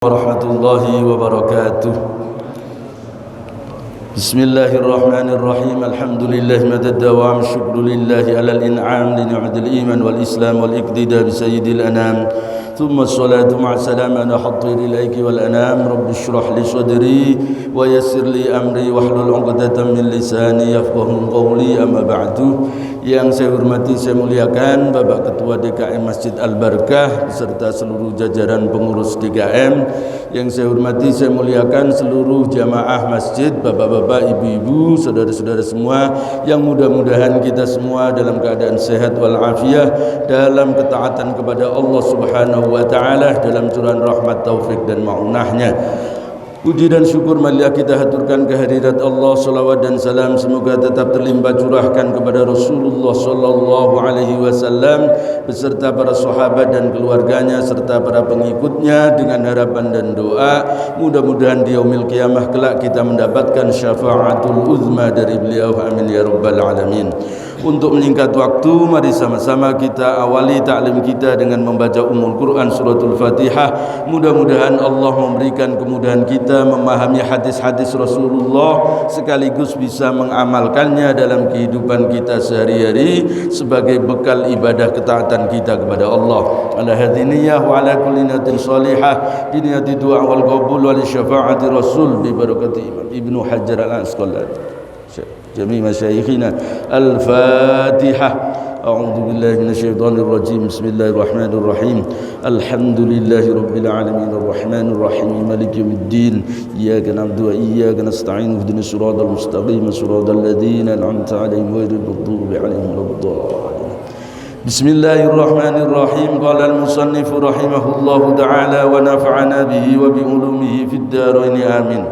warahmatullahi wabarakatuh. Bismillahirrahmanirrahim. Alhamdulillah madad dawam, syukrulillahi alal in'am li ni'matil iman wal islam wal iqtida bi sayyidil anam. Thumma salatu ma'a salam ala hadir ilaiki wal anam. Rabbi shrah li sadri wa yassir li amri wahlul 'uqdatam min lisani yafqahu qawli. Amma ba'du. Yang saya hormati, saya muliakan Bapak Ketua DKM Masjid Al-Barakah beserta seluruh jajaran pengurus DKM. Yang saya hormati, saya muliakan seluruh jamaah masjid, bapak-bapak, ibu-ibu, saudara-saudara semua, yang mudah-mudahan kita semua dalam keadaan sehat walafiat, dalam ketaatan kepada Allah Subhanahu wa taala, dalam curahan rahmat, taufik dan ma'unahnya. Puji dan syukur marilah kita haturkan kehadirat Allah. Salawat dan salam semoga tetap terlimpah curahkan kepada Rasulullah sallallahu alaihi wasallam beserta para sahabat dan keluarganya serta para pengikutnya, dengan harapan dan doa mudah-mudahan di yaumil qiyamah kelak kita mendapatkan syafaatul uzma dari beliau. Amin ya rabbal alamin. Untuk menyingkat waktu, mari sama-sama kita awali taklim kita dengan membaca Ummul Quran suratul Fatihah. Mudah-mudahan Allah memberikan kemudahan kita memahami hadis-hadis Rasulullah sekaligus bisa mengamalkannya dalam kehidupan kita sehari-hari sebagai bekal ibadah ketaatan kita kepada Allah. Ala hadiniyah wa ala kulli niyatin salihah, bi niyati du'a wal qabul wa li syafaati Rasul bi barakati Imam Ibnu Hajar Al-Asqalani. جميع مشايخنا. الفاتحة. أعوذ بالله من الشيطان الرجيم. بسم الله الرحمن الرحيم. الحمد لله رب العالمين الرحمن الرحيم مالك يوم الدين. إياك نعبد وإياك نستعين اهدنا الصراط المستقيم صراط الذين أنعمت عليهم غير المغضوب عليهم ولا الضالين. بسم الله الرحمن الرحيم. قال المصنف رحمه الله تعالى ونفعنا به وبعلومه في الدارين آمين.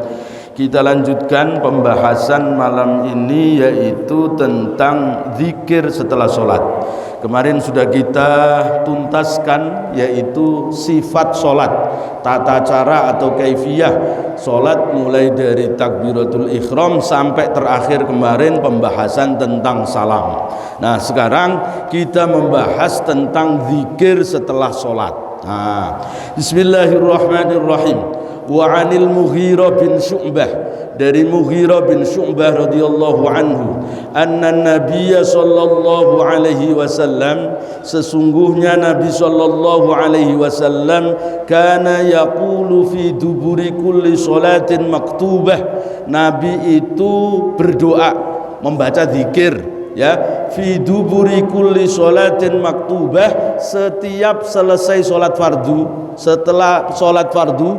Kita lanjutkan pembahasan malam ini, yaitu tentang zikir setelah sholat. Kemarin sudah kita tuntaskan, yaitu sifat sholat, tata cara atau kaifiyah sholat, mulai dari takbiratul ihram sampai terakhir kemarin pembahasan tentang salam. Nah, sekarang kita membahas tentang zikir setelah sholat. Bismillahirrahmanirrahim. Wa 'anil Mughirah bin Syu'bah, dari Mughirah bin Syu'bah radhiyallahu anhu, anna Nabiy sallallahu alaihi wasallam, sesungguhnya Nabi sallallahu alaihi wasallam, kana yaqulu fi duburi kulli salatin maktubah, Nabi itu berdoa, membaca zikir, ya, fi duburi kulli salatin maktubah, setiap selesai salat fardu, setelah salat fardu,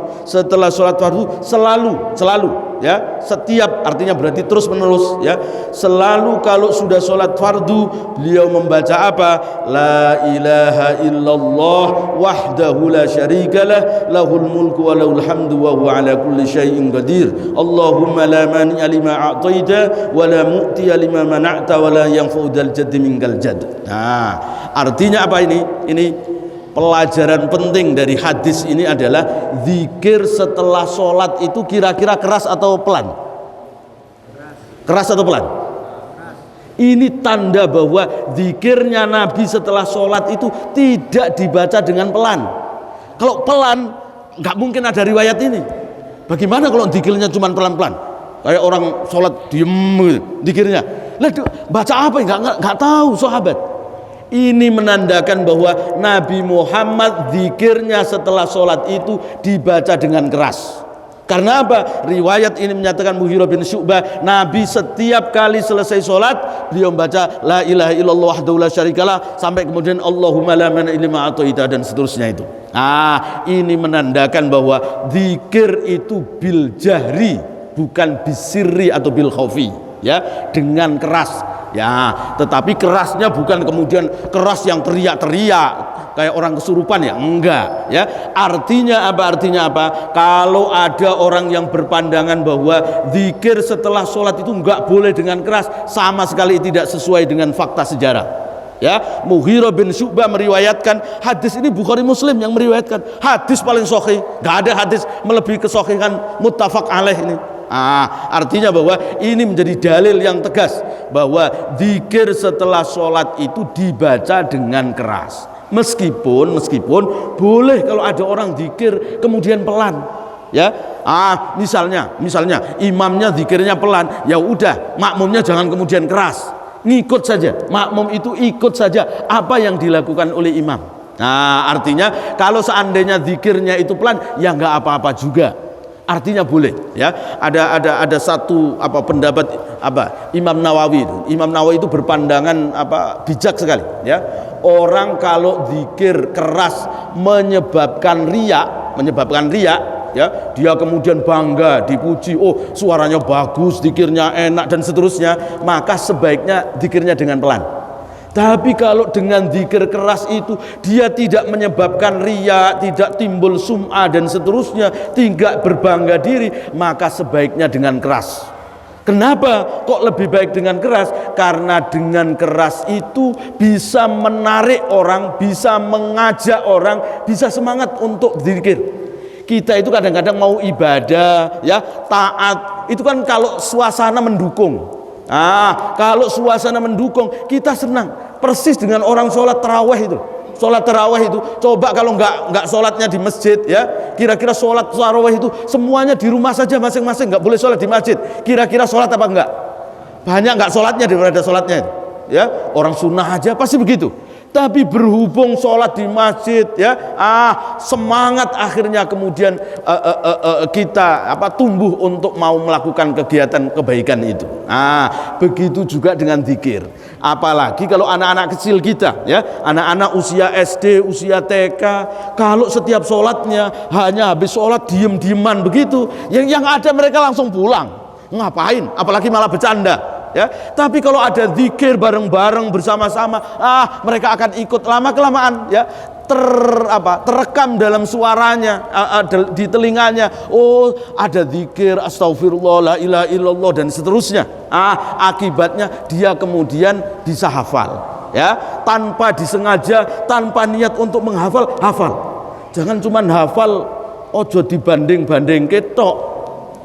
selalu, ya, setiap artinya berarti terus menerus, ya, selalu kalau sudah salat fardu beliau membaca apa? La ilaha illallah wahdahu la syarikalah lahul mulku wa lahul hamdu wa huwa ala kulli syai'in qadir. Allahumma la mani'a lima a'taita wa la mu'tiya lima mana'ta wa la yanfa'u dzal jaddi minkal jadd. Nah, artinya apa ini? Ini pelajaran penting dari hadis ini adalah zikir setelah sholat itu kira-kira keras atau pelan? Keras atau pelan? Ini tanda bahwa zikirnya Nabi setelah sholat itu tidak dibaca dengan pelan. Kalau pelan, nggak mungkin ada riwayat ini. Bagaimana kalau zikirnya cuma pelan-pelan? Kayak orang sholat diem zikirnya. Lah, baca apa? Nggak tahu sahabat. Ini menandakan bahwa Nabi Muhammad zikirnya setelah sholat itu dibaca dengan keras. Karena apa? Riwayat ini menyatakan, Mughirah bin Syu'bah, Nabi setiap kali selesai sholat beliau membaca la ilaha illallah wahdahu la syarikalah, sampai kemudian Allahumma la mani'a lima a'taita dan seterusnya itu. Ini menandakan bahwa zikir itu bil jahri, bukan bisirri atau bil khaufi, ya, dengan keras. Ya, tetapi kerasnya bukan kemudian keras yang teriak-teriak kayak orang kesurupan, ya, enggak, ya. Artinya apa? Kalau ada orang yang berpandangan bahwa zikir setelah sholat itu enggak boleh dengan keras, sama sekali tidak sesuai dengan fakta sejarah. Ya, Mughirah bin Syu'bah meriwayatkan hadis ini, Bukhari Muslim yang meriwayatkan, hadis paling sahih, enggak ada hadis melebihi kesahihan muttafaq alaih ini. Artinya bahwa ini menjadi dalil yang tegas bahwa zikir setelah sholat itu dibaca dengan keras. meskipun boleh kalau ada orang zikir kemudian pelan, ya. Misalnya imamnya zikirnya pelan, ya udah makmumnya jangan kemudian keras, ngikut saja, makmum itu ikut saja apa yang dilakukan oleh imam. Nah, artinya kalau seandainya zikirnya itu pelan, ya nggak apa-apa juga. Artinya boleh, ya. Ada satu pendapat Imam Nawawi itu. Imam Nawawi itu berpandangan bijak sekali, ya. Orang kalau zikir keras menyebabkan riya, ya, dia kemudian bangga, dipuji, oh suaranya bagus, zikirnya enak dan seterusnya, maka sebaiknya zikirnya dengan pelan. Tapi kalau dengan zikir keras itu dia tidak menyebabkan riya, tidak timbul sum'ah dan seterusnya, tidak berbangga diri, maka sebaiknya dengan keras. Kenapa kok lebih baik dengan keras? Karena dengan keras itu bisa menarik orang, bisa mengajak orang, bisa semangat untuk zikir. Kita itu kadang-kadang mau ibadah, ya, taat, itu kan kalau suasana mendukung. Kalau suasana mendukung, kita senang. Persis dengan orang sholat tarawih itu. Sholat tarawih itu, coba kalau nggak sholatnya di masjid, ya, kira-kira sholat tarawih itu semuanya di rumah saja masing-masing, nggak boleh sholat di masjid. Kira-kira sholat apa enggak? Banyak nggak sholatnya daripada sholatnya itu, ya. Orang sunnah aja pasti begitu. Tapi berhubung sholat di masjid, ya, semangat akhirnya kemudian kita tumbuh untuk mau melakukan kegiatan kebaikan itu. Begitu juga dengan zikir. Apalagi kalau anak-anak kecil kita, ya, anak-anak usia SD, usia TK, kalau setiap sholatnya hanya habis sholat diem-dieman begitu, yang ada mereka langsung pulang. Ngapain? Apalagi malah bercanda. Ya, tapi kalau ada zikir bareng-bareng bersama-sama, mereka akan ikut, lama-kelamaan, ya, terekam dalam suaranya, di telinganya. Oh, ada zikir, astagfirullah, la ilaha illallah dan seterusnya. Akibatnya dia kemudian bisa hafal, ya, tanpa disengaja, tanpa niat untuk menghafal, hafal. Jangan cuma hafal, ojo dibanding-banding ketok.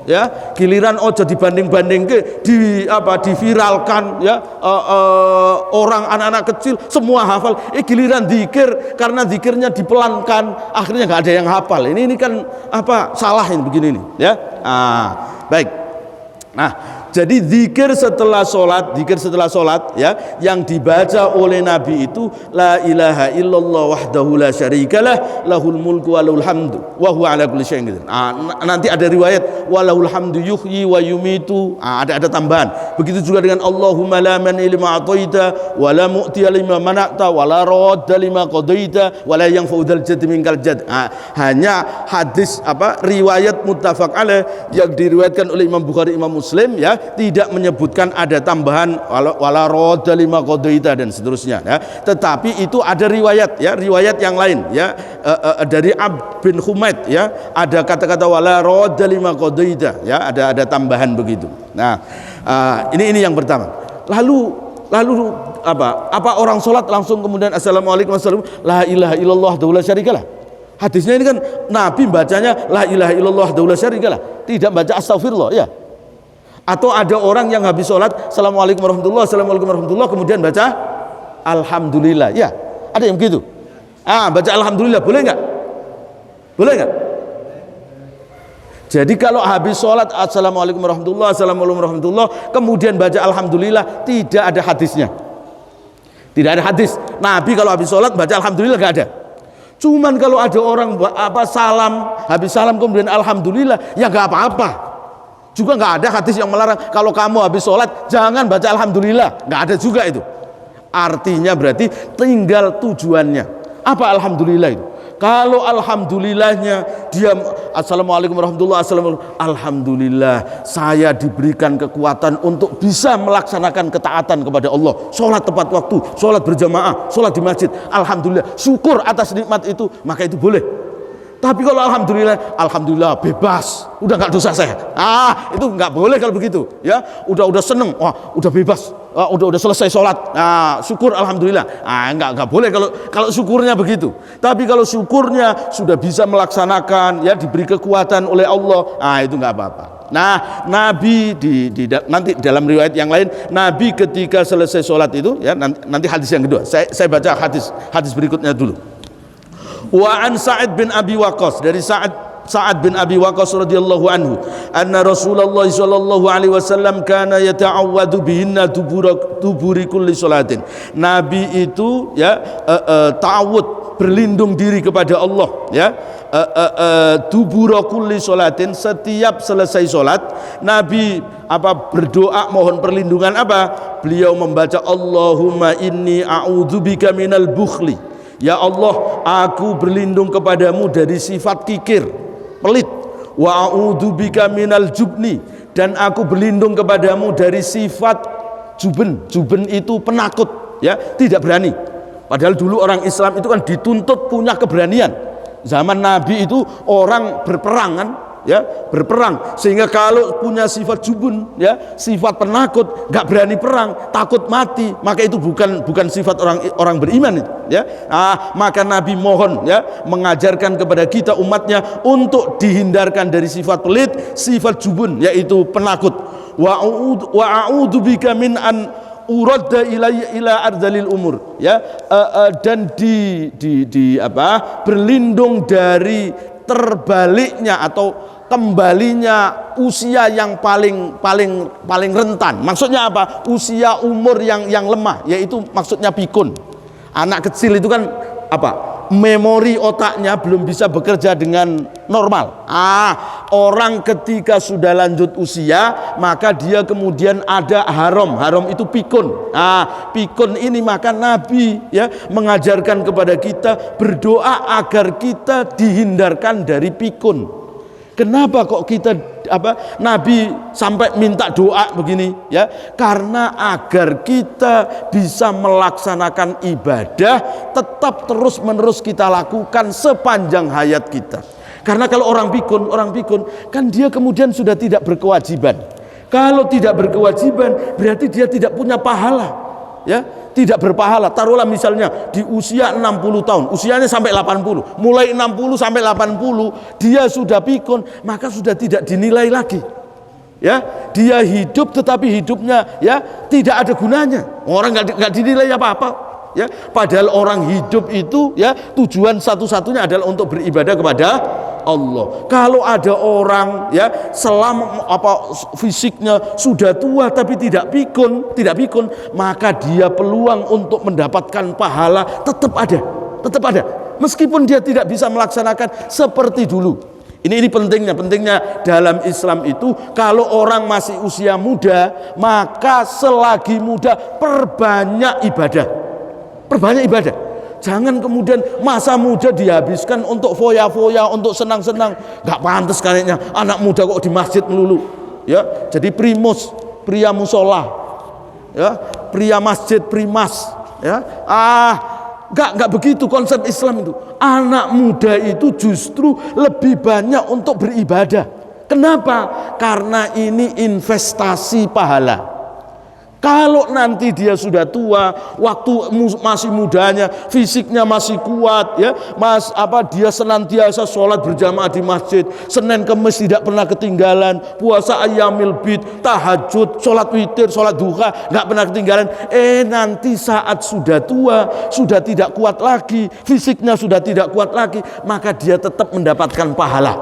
Ya, giliran ojo dibanding-banding diviralkan, ya, orang anak-anak kecil semua hafal, giliran zikir, karena zikirnya dipelankan akhirnya nggak ada yang hafal. Ini kan salah ini begini nih, ya. Baik. Nah, jadi zikir setelah sholat, ya, yang dibaca oleh Nabi itu la ilaha illallah wahdahu la syarikalah lahul mulku wa lahul hamdu wa huwa ala kulli syai'in qadir. Nanti ada riwayat wa lahul hamdu yuhyi wa yumitu. Ada tambahan. Begitu juga dengan Allahumma la mani lima ataita wa la mu'tiya lima mana'ta wa la radda lima qadaita wa la yanfa'u dzal jadd minkal jadd. Hanya hadis riwayat muttafaq alaih yang diriwayatkan oleh Imam Bukhari, Imam Muslim, ya, tidak menyebutkan ada tambahan wala radda lima qadaita dan seterusnya, ya. Tetapi itu ada riwayat, ya, riwayat yang lain, ya, dari Abd bin Humaid, ya, ada kata-kata wala radda lima qadaita, ya, ada tambahan begitu. Nah, ini yang pertama. Lalu apa orang sholat langsung kemudian assalamualaikum warahmatullahi wabarakatuh, la ilaha illallah wahdahu la syarikalah. Hadisnya ini kan Nabi bacanya la ilaha illallah wahdahu la syarikalah, tidak baca astagfirullah, ya. Atau ada orang yang habis sholat assalamualaikum warahmatullahi wabarakatuh, kemudian baca alhamdulillah, ya, ada yang begitu. Baca alhamdulillah boleh nggak? Boleh nggak? Jadi kalau habis sholat assalamualaikum warahmatullahi wabarakatuh, kemudian baca alhamdulillah, tidak ada hadisnya. Tidak ada hadis Nabi kalau habis sholat baca alhamdulillah, nggak ada. Cuman kalau ada orang habis salam kemudian alhamdulillah, ya nggak apa-apa. Juga nggak ada hadis yang melarang kalau kamu habis sholat jangan baca alhamdulillah, nggak ada juga itu. Artinya berarti tinggal tujuannya. Apa alhamdulillah itu? Kalau alhamdulillahnya dia assalamualaikum warahmatullahi wabarakatuh, alhamdulillah saya diberikan kekuatan untuk bisa melaksanakan ketaatan kepada Allah, sholat tepat waktu, sholat berjamaah, sholat di masjid, alhamdulillah, syukur atas nikmat itu, maka itu boleh. Tapi kalau alhamdulillah bebas, udah nggak dosa saya, itu nggak boleh kalau begitu, ya. Udah seneng, udah bebas, udah selesai sholat, syukur alhamdulillah, nggak boleh kalau syukurnya begitu. Tapi kalau syukurnya sudah bisa melaksanakan, ya, diberi kekuatan oleh Allah, itu nggak apa-apa. Nah, Nabi nanti dalam riwayat yang lain, Nabi ketika selesai sholat itu, ya nanti hadis yang kedua. Saya baca hadis berikutnya dulu. Wa an Sa'id bin Abi Waqqas, dari Sa'ad bin Abi Waqqas radhiyallahu anhu, anna Rasulullah sallallahu alaihi wasallam kana yata'awwadu bihinna duburi kulli salatin. Nabi itu ya ta'awud, berlindung diri kepada Allah, ya, dubura kulli salatin, setiap selesai salat Nabi berdoa mohon perlindungan beliau membaca Allahumma inni a'udzubika minal bukhli, ya Allah aku berlindung kepadamu dari sifat kikir, pelit, wa a'udzubika minal jubni, dan aku berlindung kepadamu dari sifat juben itu penakut, ya, tidak berani. Padahal dulu orang Islam itu kan dituntut punya keberanian. Zaman Nabi itu orang berperang kan, ya, berperang, sehingga kalau punya sifat jubun, ya, sifat penakut, nggak berani perang, takut mati, maka itu bukan sifat orang beriman itu, ya. Maka Nabi mohon, ya, mengajarkan kepada kita umatnya untuk dihindarkan dari sifat pelit, sifat jubun, yaitu penakut. Wa a'udzubika min an uradda ila ardalil umur, ya, dan berlindung dari terbaliknya atau kembalinya usia yang paling rentan. Maksudnya apa? Usia umur yang lemah, yaitu maksudnya pikun. Anak kecil itu kan memori otaknya belum bisa bekerja dengan normal. Orang ketika sudah lanjut usia, maka dia kemudian ada haram itu pikun. Pikun ini maka Nabi, ya, mengajarkan kepada kita berdoa agar kita dihindarkan dari pikun. Kenapa kok kita Nabi sampai minta doa begini, ya? Karena agar kita bisa melaksanakan ibadah tetap terus-menerus kita lakukan sepanjang hayat kita. Karena kalau orang pikun kan dia kemudian sudah tidak berkewajiban. Kalau tidak berkewajiban berarti dia tidak punya pahala, ya, tidak berpahala. Taruhlah misalnya di usia 60 tahun, usianya sampai 80, mulai 60 sampai 80 dia sudah pikun, maka sudah tidak dinilai lagi, ya. Dia hidup tetapi hidupnya, ya, tidak ada gunanya, orang nggak dinilai apa-apa, ya. Padahal orang hidup itu, ya, tujuan satu-satunya adalah untuk beribadah kepada Allah. Kalau ada orang, ya, selama fisiknya sudah tua tapi tidak pikun, maka dia peluang untuk mendapatkan pahala tetap ada, meskipun dia tidak bisa melaksanakan seperti dulu. Ini pentingnya dalam Islam itu, kalau orang masih usia muda, maka selagi muda perbanyak ibadah. Jangan kemudian masa muda dihabiskan untuk foya-foya, untuk senang-senang. Gak pantas kayaknya anak muda kok di masjid melulu, ya. Jadi pria musola, ya, pria masjid, primas, ya. Gak begitu konsep Islam itu. Anak muda itu justru lebih banyak untuk beribadah. Kenapa? Karena ini investasi pahala. Kalau nanti dia sudah tua, waktu masih mudanya, fisiknya masih kuat, ya, dia senantiasa sholat berjamaah di masjid, Senin Kemis tidak pernah ketinggalan, puasa ayyamil bid, tahajud, sholat witir, sholat duha, nggak pernah ketinggalan. Nanti saat sudah tua, sudah tidak kuat lagi, fisiknya sudah tidak kuat lagi, maka dia tetap mendapatkan pahala.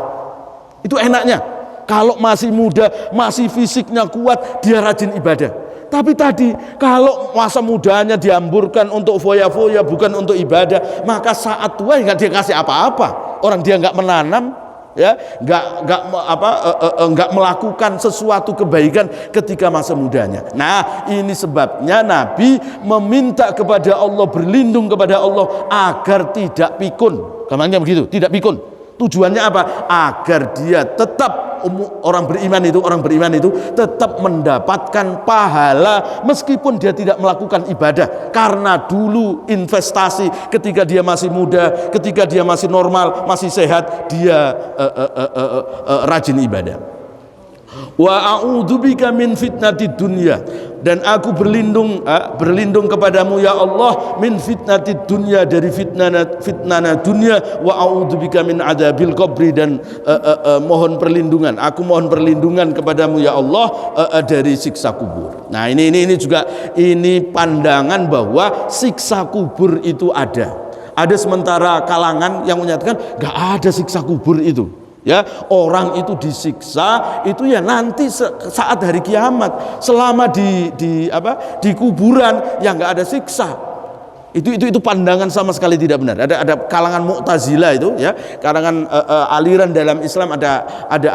Itu enaknya. Kalau masih muda, masih fisiknya kuat, dia rajin ibadah. Tapi tadi kalau masa mudanya dihamburkan untuk foya-foya, bukan untuk ibadah, maka saat tua nggak dia kasih apa-apa. Orang dia nggak menanam, ya, nggak melakukan sesuatu kebaikan ketika masa mudanya. Nah, ini sebabnya Nabi meminta kepada Allah, berlindung kepada Allah agar tidak pikun. Gampangnya begitu, tidak pikun. Tujuannya apa? Agar dia tetap, orang beriman itu tetap mendapatkan pahala meskipun dia tidak melakukan ibadah. Karena dulu investasi ketika dia masih muda, ketika dia masih normal, masih sehat, dia rajin ibadah. Wa a'udzubika min fitnatid dunya dan aku berlindung kepadamu ya Allah min fitnatid dunya, dari fitnah dunia, wa a'udzubika min adzabil qabri, dan mohon perlindungan, aku mohon perlindungan kepadamu ya Allah dari siksa kubur. Nah, ini juga ini pandangan bahwa siksa kubur itu ada. Ada sementara kalangan yang menyatakan enggak ada siksa kubur itu. Ya, orang itu disiksa itu ya nanti saat hari kiamat, selama di kuburan ya nggak ada siksa. Itu pandangan sama sekali tidak benar. Ada kalangan Mu'tazilah itu ya, kalangan aliran dalam Islam, ada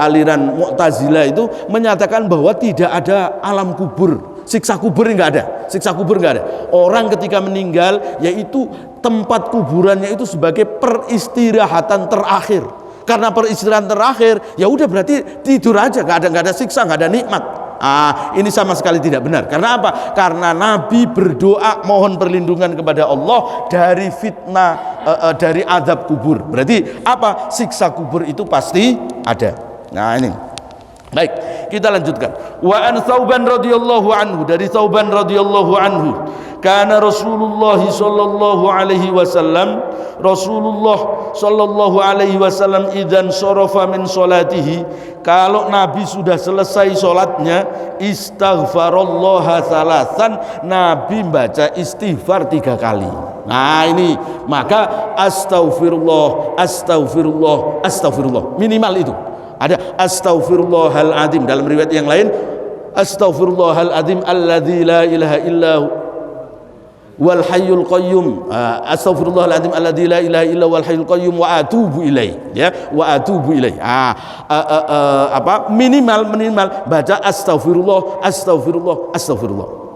aliran Mu'tazilah itu menyatakan bahwa tidak ada alam kubur, siksa kubur nggak ada, siksa kubur nggak ada. Orang ketika meninggal yaitu tempat kuburannya itu sebagai peristirahatan terakhir. Karena peristirahatan terakhir, ya udah berarti tidur aja, nggak ada siksa, nggak ada nikmat. Ini sama sekali tidak benar. Karena apa? Karena Nabi berdoa mohon perlindungan kepada Allah dari fitnah, dari azab kubur. Berarti apa? Siksa kubur itu pasti ada. Nah ini. Baik, kita lanjutkan. Wa an Tsauban radhiyallahu anhu, dari Tsauban radhiyallahu anhu, kana Rasulullah sallallahu alaihi wasallam, Rasulullah sallallahu alaihi wasallam idzan sharafa min salatihi, kalau Nabi sudah selesai salatnya, istaghfarallaha salasan, Nabi baca istighfar 3 kali. Nah ini, maka astaghfirullah, astaghfirullah, astaghfirullah, minimal itu. Ada astaghfirullahal azim, dalam riwayat yang lain astaghfirullahal azim alladzi la ilaha illahu wal hayyul qayyum, astaghfirullahal azim alladzi la ilaha illa wal hayyul qayyum wa atubu ilaih, ya, wa atubu ilaih. Minimal baca astaghfirullah, astaghfirullah, astaghfirullah.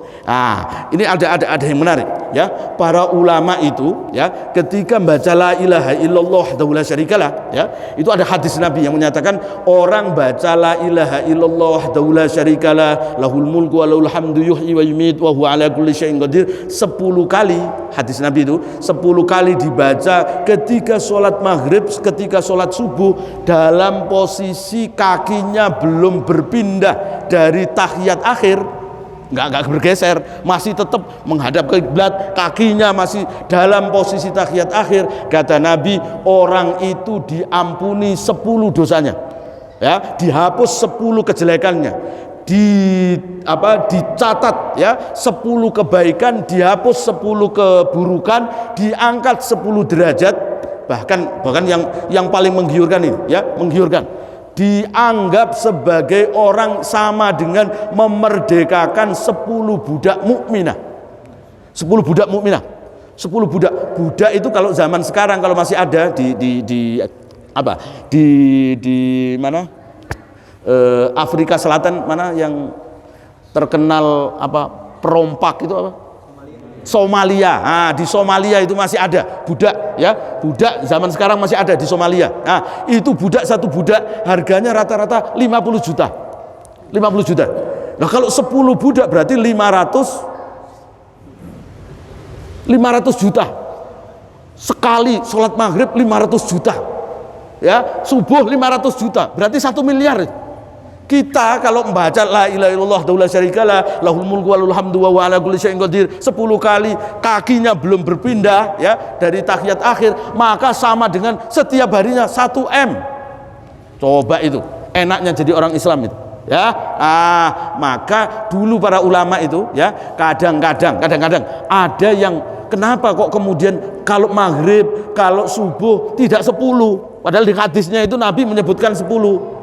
Ini ada yang menarik ya. Para ulama itu ya, ketika baca la ilaha illallah wahdahu la syarikalah ya, itu ada hadis Nabi yang menyatakan orang baca la ilaha illallah wahdahu la syarikalah lahul mulku wa lahul hamdu yuhyi wa yumiit wa huwa ala kulli syai'in qadir 10 kali. Hadis Nabi itu 10 kali dibaca ketika sholat maghrib, ketika sholat subuh, dalam posisi kakinya belum berpindah dari tahiyat akhir, nggak bergeser, masih tetap menghadap ke kiblat, kakinya masih dalam posisi tahiyat akhir. Kata Nabi, orang itu diampuni 10 dosanya, ya, dihapus 10 kejelekannya, dicatat ya 10 kebaikan, dihapus 10 keburukan, diangkat 10 derajat, bahkan yang paling menggiurkan ini ya, menggiurkan, dianggap sebagai orang sama dengan memerdekakan 10 budak mukminah. 10 budak mukminah. 10 budak itu kalau zaman sekarang kalau masih ada di mana? Afrika Selatan, mana yang terkenal perompak itu apa? Somalia. Di Somalia itu masih ada budak ya, budak zaman sekarang masih ada di Somalia. Itu budak, satu budak harganya rata-rata 50 juta. 50 juta. Nah, kalau 10 budak berarti 500 juta. Sekali sholat maghrib 500 juta. Ya, subuh 500 juta. Berarti 1 miliar. Kita kalau membaca la ilaha illallah wahdahu la syarikalah lahul mulku wa lahul hamdu wa huwa ala kulli syai'in qadir 10 kali, kakinya belum berpindah ya dari tahiyat akhir, maka sama dengan setiap harinya 1 M. Coba itu enaknya jadi orang Islam itu ya. Maka dulu para ulama itu ya, kadang-kadang ada yang kenapa kok kemudian kalau maghrib, kalau subuh tidak 10, padahal di hadisnya itu Nabi menyebutkan 10.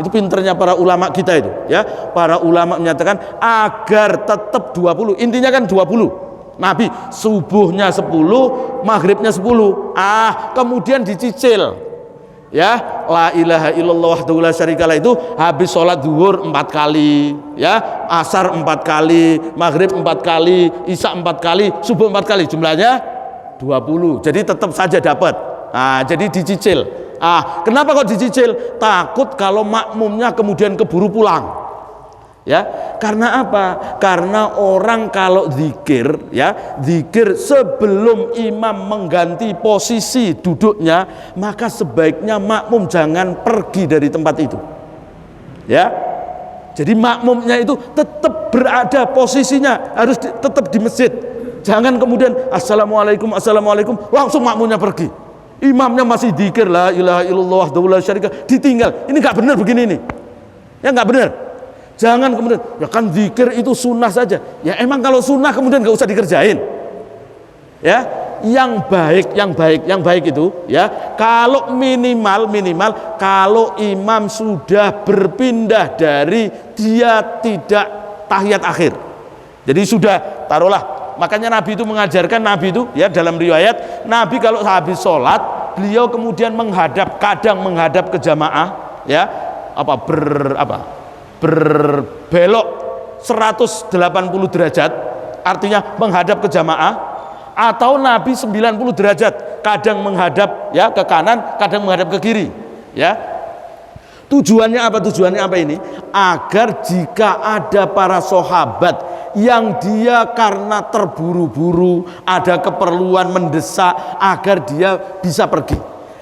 Itu pinternya para ulama kita itu ya. Para ulama menyatakan agar tetap 20. Intinya kan 20. Nabi subuhnya 10, maghribnya 10. Kemudian dicicil ya, la ilaha illallah wahdahu la syarikalah itu habis sholat zuhur 4 kali ya, asar 4 kali, maghrib 4 kali, isya 4 kali, subuh 4 kali, jumlahnya 20. Jadi tetap saja dapat. Jadi dicicil. Kenapa kok dicicil? Takut kalau makmumnya kemudian keburu pulang. Ya, karena apa? Karena orang kalau zikir, ya, zikir sebelum imam mengganti posisi duduknya, maka sebaiknya makmum jangan pergi dari tempat itu. Ya. Jadi makmumnya itu tetap berada posisinya, harus tetap di masjid. Jangan kemudian assalamualaikum langsung makmumnya pergi. Imamnya masih dzikir la ilaha illallah wahdahu la syarika, ditinggal. Ini nggak benar begini ini. Ya nggak benar. Jangan kemudian ya kan dzikir itu sunnah saja. Ya emang kalau sunnah kemudian nggak usah dikerjain. Ya, yang baik itu ya kalau minimal kalau imam sudah berpindah dari dia tidak tahiyat akhir. Jadi sudah taruhlah, makanya Nabi itu mengajarkan, Nabi itu ya dalam riwayat Nabi kalau habis sholat beliau kemudian kadang menghadap ke jamaah ya berbelok 180 derajat, artinya menghadap ke jamaah, atau Nabi 90 derajat, kadang menghadap ya ke kanan, kadang menghadap ke kiri ya. Tujuannya apa ini? Agar jika ada para sahabat yang dia karena terburu-buru, ada keperluan mendesak, agar dia bisa pergi.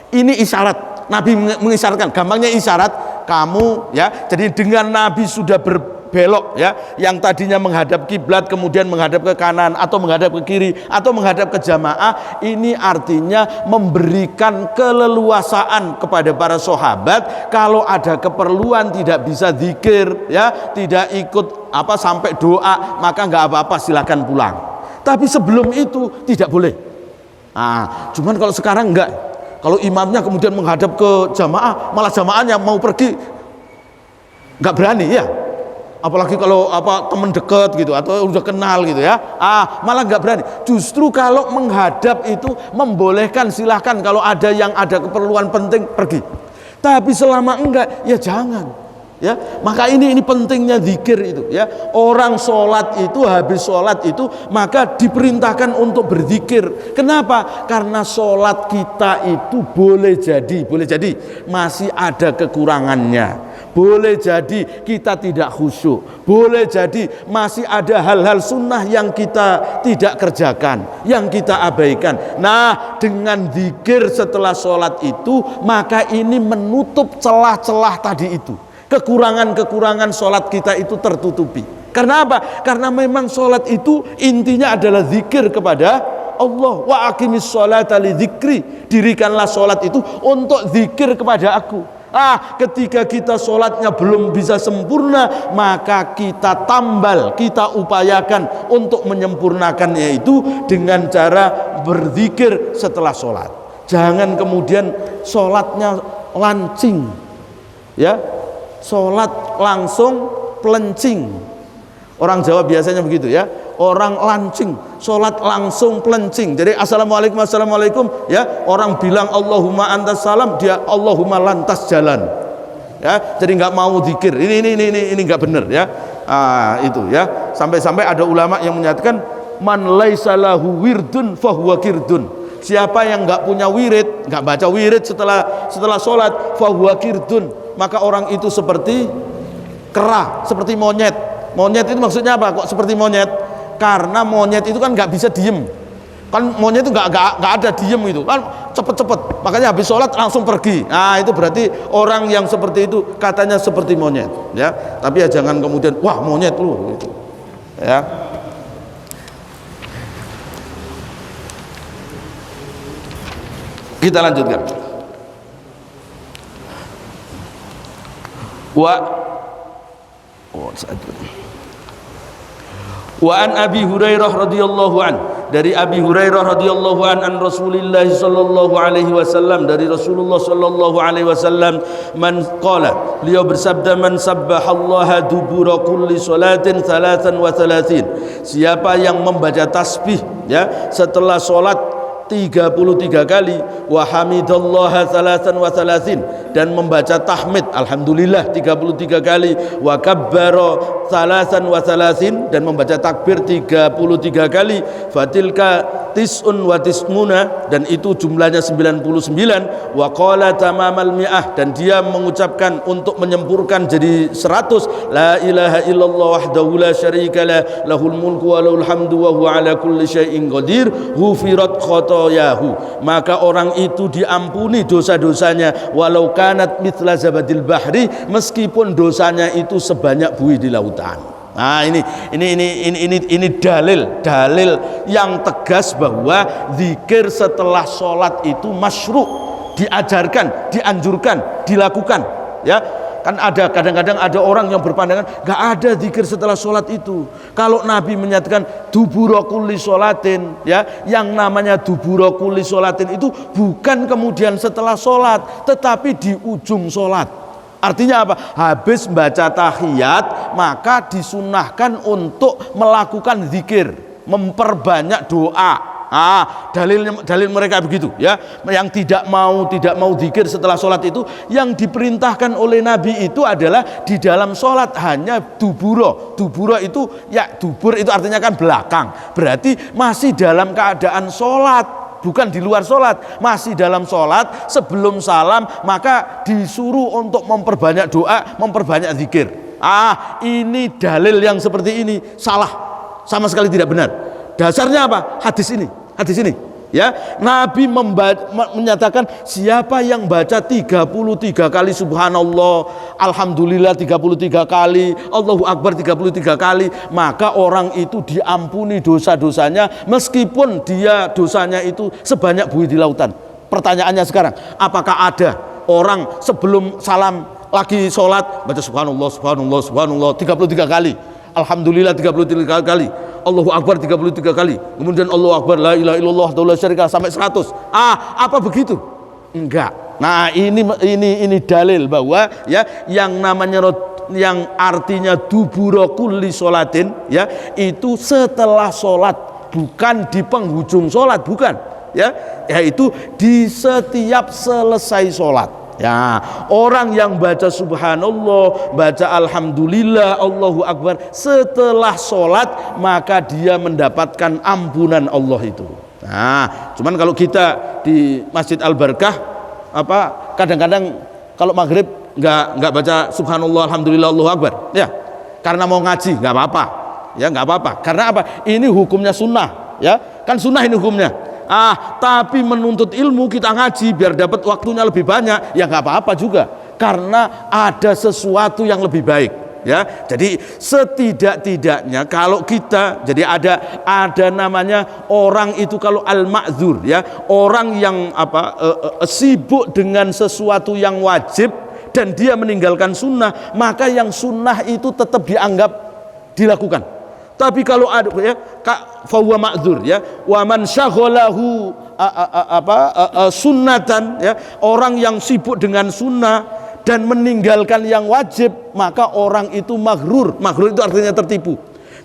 Ini isyarat, Nabi mengisyaratkan, gampangnya isyarat kamu ya. Jadi dengan Nabi sudah berbelok ya, yang tadinya menghadap kiblat kemudian menghadap ke kanan atau menghadap ke kiri atau menghadap ke jamaah, ini artinya memberikan keleluasaan kepada para sahabat kalau ada keperluan tidak bisa zikir ya, tidak ikut sampai doa, maka nggak apa-apa, silakan pulang. Tapi sebelum itu tidak boleh. Nah, cuman kalau sekarang enggak. Kalau imamnya kemudian menghadap ke jamaah, malah jamaahnya mau pergi nggak berani ya. Apalagi kalau teman dekat gitu atau udah kenal gitu ya, malah nggak berani. Justru kalau menghadap itu membolehkan, silahkan kalau ada yang ada keperluan penting pergi. Tapi selama enggak ya jangan ya. Maka ini pentingnya zikir itu ya. Orang sholat itu, habis sholat itu maka diperintahkan untuk berzikir. Kenapa? Karena sholat kita itu boleh jadi masih ada kekurangannya. Boleh jadi kita tidak khusyuk, boleh jadi masih ada hal-hal sunnah yang kita tidak kerjakan, yang kita abaikan. Nah, dengan zikir setelah sholat itu, maka ini menutup celah-celah tadi itu. Kekurangan-kekurangan sholat kita itu tertutupi. Karena apa? Karena memang sholat itu intinya adalah zikir kepada Allah. Wa aqimis sholata li dzikri, dirikanlah sholat itu untuk zikir kepada aku. Ketika kita sholatnya belum bisa sempurna, maka kita tambal, kita upayakan untuk menyempurnakannya itu dengan cara berzikir setelah sholat. Jangan kemudian sholatnya lancing ya, sholat langsung pelencing. Orang Jawa biasanya begitu ya, orang lancing, sholat langsung pelencing. Jadi assalamualaikum ya, orang bilang Allahumma antas salam, dia Allahumma lantas jalan ya. Jadi nggak mau zikir. Ini nggak benar ya. Itu ya, sampai-sampai ada ulama yang menyatakan man laisa lahu wirdun fahuwa kirdun. Siapa yang nggak punya wirid, nggak baca wirid setelah sholat, fahuwa kirdun, maka orang itu seperti kera, seperti monyet. Monyet itu maksudnya apa? Kok seperti monyet? Karena monyet itu kan nggak bisa diem. Kan monyet itu nggak ada diem itu. Kan cepet-cepet. Makanya habis sholat langsung pergi. Nah, itu berarti orang yang seperti itu katanya seperti monyet. Ya. Tapi ya jangan kemudian wah monyet lu. Gitu. Ya. Kita lanjutkan. Wa an Abi Hurairah radhiyallahu an, dari Abi Hurairah radhiyallahu an Rasulillah sallallahu alaihi wasallam, dari Rasulullah sallallahu alaihi wasallam, man qala, beliau bersabda, man sabbahallaha dubura kulli salatin 33, siapa yang membaca tasbih ya setelah salat 33 kali, wa hamidallaha 33, dan membaca tahmid alhamdulillah 33 kali, wa kabbara 33, dan membaca takbir 33 kali, fatilka tis'un wa tis'una, dan itu jumlahnya 99. Wa qala tamamal mi'ah, dan dia mengucapkan untuk menyempurkan jadi 100, la ilaha illallah wahdahu la syarika lah, lahul mulku wa lahul hamdu wa huwa ala kulli syai'in qadir, hufirat khotoyahu, maka orang itu diampuni dosa-dosanya, walau kanat mithla zabadil bahri, meskipun dosanya itu sebanyak buih di lautan. Nah, ini dalil yang tegas bahwa zikir setelah sholat itu masyru', diajarkan, dianjurkan, dilakukan. Ya, kan ada kadang-kadang ada orang yang berpandangan nggak ada zikir setelah sholat itu. Kalau Nabi menyatakan dubura kulli sholatin, ya, yang namanya dubura kulli sholatin itu bukan kemudian setelah sholat, tetapi di ujung sholat. Artinya apa? Habis baca tahiyat maka disunahkan untuk melakukan zikir, memperbanyak doa. Dalil mereka begitu, ya. Yang tidak mau zikir setelah sholat itu, yang diperintahkan oleh Nabi itu adalah di dalam sholat hanya duburo. Duburo itu, ya, dubur itu artinya kan belakang. Berarti masih dalam keadaan sholat, bukan di luar sholat, masih dalam sholat. Sebelum salam maka disuruh untuk memperbanyak doa, memperbanyak zikir. Ini dalil yang seperti ini salah, sama sekali tidak benar. Dasarnya apa? Hadis ini, ya. Nabi menyatakan siapa yang baca 33 kali subhanallah, alhamdulillah 33 kali, Allahu akbar 33 kali, maka orang itu diampuni dosa-dosanya meskipun dia dosanya itu sebanyak buih di lautan. Pertanyaannya sekarang, apakah ada orang sebelum salam lagi sholat baca subhanallah 33 kali, alhamdulillah 33 kali, Allahu akbar 33 kali, kemudian Allahu akbar la ilaha illallah la syarika sampai 100. Apa begitu? Enggak. Nah, ini dalil bahwa, ya, yang namanya yang artinya dubura kulli sholatin, ya, itu setelah sholat, bukan di penghujung sholat, bukan, ya, yaitu di setiap selesai sholat. Ya, orang yang baca subhanallah, baca alhamdulillah, Allahu akbar setelah sholat, maka dia mendapatkan ampunan Allah itu. Nah, cuman kalau kita di Masjid Al-Barkah, kadang-kadang kalau maghrib nggak baca subhanallah, alhamdulillah, Allahu akbar, ya, karena mau ngaji nggak apa-apa, ya, nggak apa-apa. Karena apa? Ini hukumnya sunnah, ya, kan sunnah ini hukumnya. Tapi menuntut ilmu kita ngaji biar dapat waktunya lebih banyak, ya nggak apa-apa juga, karena ada sesuatu yang lebih baik, ya. Jadi setidak-tidaknya kalau kita, jadi ada namanya orang itu kalau al-ma'dzur, ya, orang yang sibuk dengan sesuatu yang wajib dan dia meninggalkan sunnah, maka yang sunnah itu tetap dianggap dilakukan. Tapi kalau ada, ya, fahuwa ma'dzur, ya, wa man syaghalahu sunnatan, ya, orang yang sibuk dengan sunnah dan meninggalkan yang wajib, maka orang itu maghrur. Maghrur itu artinya tertipu.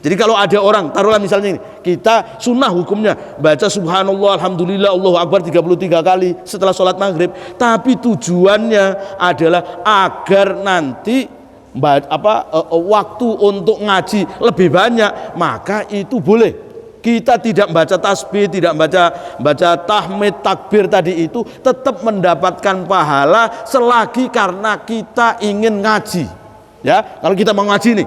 Jadi kalau ada orang, taruhlah misalnya ini, kita sunnah hukumnya baca subhanallah, alhamdulillah, Allahu akbar 33 kali setelah sholat maghrib, tapi tujuannya adalah agar nanti waktu untuk ngaji lebih banyak, maka itu boleh. Kita tidak baca tasbih, tidak baca tahmid, takbir tadi itu, tetap mendapatkan pahala selagi karena kita ingin ngaji, ya. Kalau kita mau ngaji nih,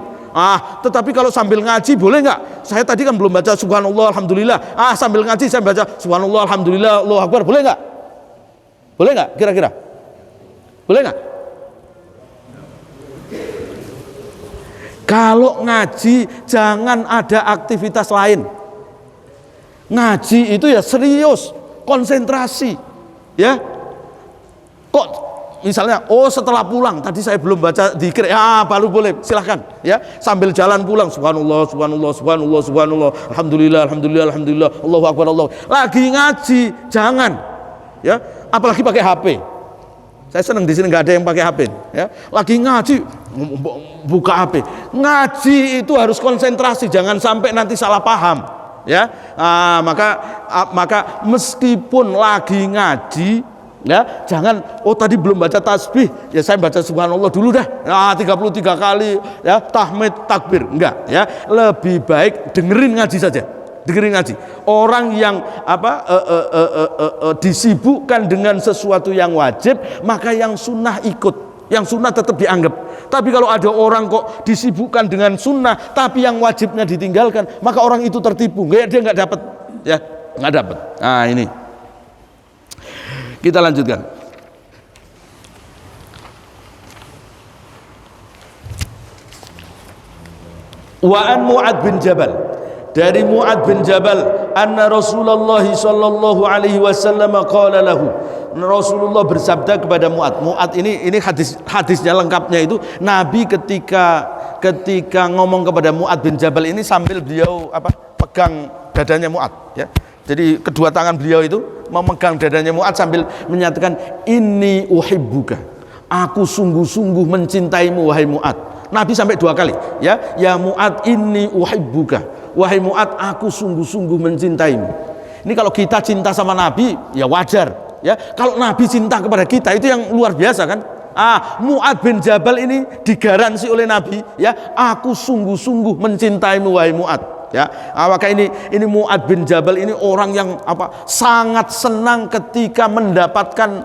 tetapi kalau sambil ngaji boleh nggak? Saya tadi kan belum baca subhanallah, alhamdulillah, sambil ngaji saya baca subhanallah, alhamdulillah, Allahu akbar, boleh nggak? Boleh nggak? Kira-kira boleh nggak? Kalau ngaji jangan ada aktivitas lain. Ngaji itu ya serius, konsentrasi, ya. Kok misalnya, setelah pulang tadi saya belum baca zikir, ya baru boleh, silahkan, ya, sambil jalan pulang subhanallah, subhanallah, subhanallah, subhanallah, alhamdulillah, alhamdulillah, alhamdulillah, Allahu akbar, Allah. Lagi ngaji jangan, ya, apalagi pakai HP. Saya senang di sini nggak ada yang pakai HP, ya. Lagi ngaji buka HP. Ngaji itu harus konsentrasi, jangan sampai nanti salah paham, ya. Maka meskipun lagi ngaji, ya, jangan tadi belum baca tasbih, ya saya baca subhanallah dulu dah, 33 kali, ya, tahmid, takbir, enggak, ya. Lebih baik dengerin ngaji saja. dengerin ngaji. Orang yang disibukkan dengan sesuatu yang wajib, maka yang sunnah ikut, yang sunnah tetap dianggap. Tapi kalau ada orang kok disibukkan dengan sunnah, tapi yang wajibnya ditinggalkan, maka orang itu tertipu, dia nggak dapat, ya nggak dapat. Nah ini kita lanjutkan. Wa an Mu'ad bin Jabal, dari Mu'ad bin Jabal, anna Rasulullah sallallahu alaihi wasallam qala lahu, Rasulullah bersabda kepada Mu'ad. Mu'ad ini hadisnya lengkapnya itu Nabi ketika ngomong kepada Mu'ad bin Jabal ini sambil beliau pegang dadanya Mu'ad, ya. Jadi kedua tangan beliau itu memegang dadanya Mu'ad sambil menyatakan, inni uhibbuka, aku sungguh-sungguh mencintaimu wahai Mu'ad. Nabi sampai 2 kali, ya Mu'ad inni uhibbuka, wahai Mu'ad aku sungguh-sungguh mencintaimu. Ini kalau kita cinta sama Nabi ya wajar, ya. Kalau Nabi cinta kepada kita itu yang luar biasa kan. Mu'ad bin Jabal ini digaransi oleh Nabi, ya, aku sungguh-sungguh mencintaimu wahai Mu'ad, ya. Maka ini Mu'ad bin Jabal ini orang yang sangat senang ketika mendapatkan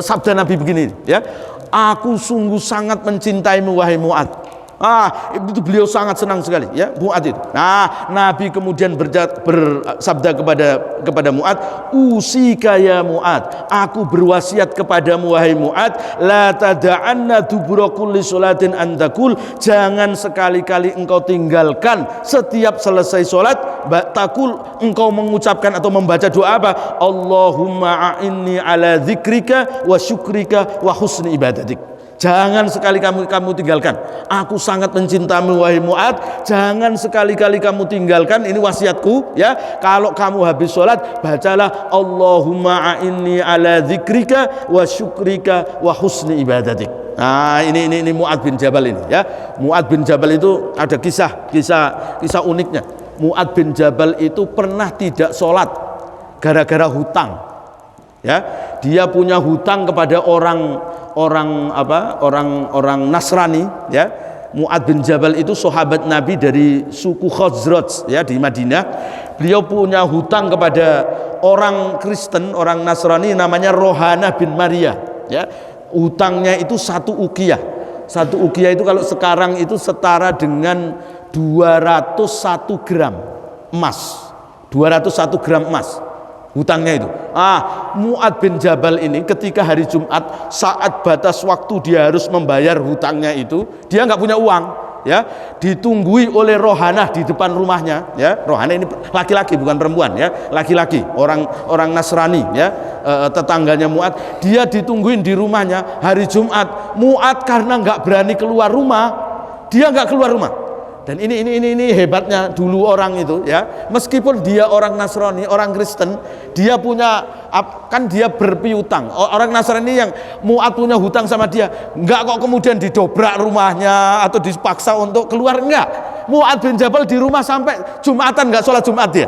sabda Nabi begini, ya. Aku sungguh sangat mencintaimu wahai Mu'ad. Itu beliau sangat senang sekali, ya, Mu'ad itu. Nabi kemudian bersabda kepada Mu'ad, usika ya Mu'ad, aku berwasiat kepadamu wahai Mu'ad, la tada'anna dubura kulli sholatin antakul, jangan sekali-kali engkau tinggalkan setiap selesai sholat, takul engkau mengucapkan atau membaca doa apa? Allahumma a'inni ala dzikrika wa syukrika wa husni ibadatik. Jangan sekali kamu tinggalkan. Aku sangat mencintaimu wahai Mu'ad. Jangan sekali-kali kamu tinggalkan. Ini wasiatku, ya. Kalau kamu habis sholat, bacalah Allahumma a'inni ala dzikrika wa syukrika wa husni ibadatik. Ini Mu'ad bin Jabal ini, ya. Mu'ad bin Jabal itu ada kisah uniknya. Mu'ad bin Jabal itu pernah tidak sholat gara-gara hutang, ya. Dia punya hutang kepada orang Nasrani, ya. Mu'ad bin Jabal itu sahabat Nabi dari suku Khazraj, ya, di Madinah. Beliau punya hutang kepada orang Kristen, orang Nasrani namanya Rohana bin Maria, ya. Hutangnya itu 1 uqiyah. 1 uqiyah itu kalau sekarang itu setara dengan 201 gram emas. 201 gram emas hutangnya itu. Mu'ad bin Jabal ini ketika hari Jumat, saat batas waktu dia harus membayar hutangnya itu, dia nggak punya uang, ya. Ditunggui oleh Rohanah di depan rumahnya, ya. Rohanah ini laki-laki bukan perempuan, ya, laki-laki, orang Nasrani, ya, tetangganya Mu'ad. Dia ditungguin di rumahnya hari Jumat. Mu'ad karena nggak berani keluar rumah, dia nggak keluar rumah. Dan ini hebatnya dulu orang itu, ya. Meskipun dia orang Nasrani, orang Kristen, dia punya, kan dia berpiutang. Orang Nasrani yang Mu'ad punya hutang sama dia, enggak kok kemudian didobrak rumahnya atau dipaksa untuk keluar, enggak. Mu'ad bin Jabal di rumah sampai Jumatan enggak sholat Jumat dia,